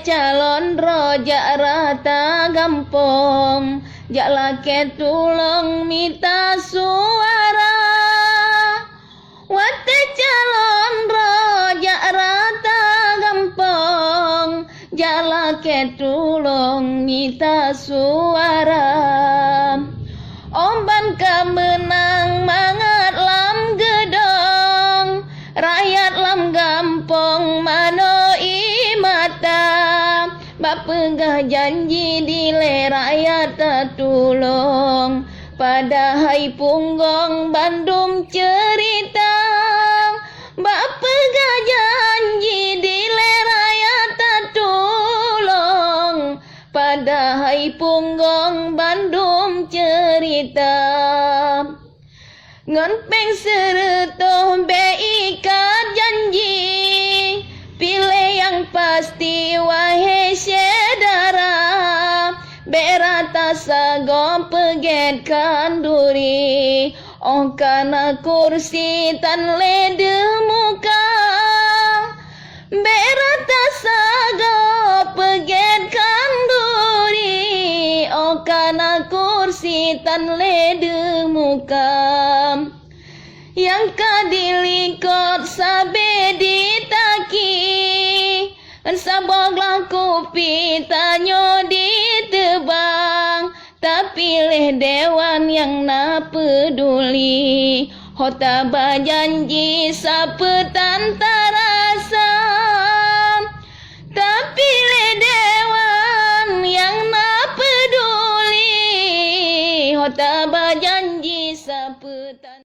calon roja rata gampong, jak lake tulung minta suara. Wate calon roja rata gampong, jak lake tulung minta suara. Omban kemenang mangat lam gedong, rakyat lam gampong mano mata. Bapegah janji dile rakyat tertulung, pada hai punggong Bandung cerita. Bapegah janji dile rakyat tertulung, pada hai punggong Bandung cerita. Ngonpeng seretuh beikat janji, pilih yang pasti wahai saudara. Berata sago peget kanduri, oh kana kursi tan lede muka. Berata sago peget kanduri, oh kana kursi tan lede muka. Yang kadilikot sabe ditaki, saboglah kopi tanyo ditebang. Tapi leh dewan yang na peduli, hota bajanji sapetan tarasa. Tapi leh dewan yang na peduli, hota bajanji sapetan.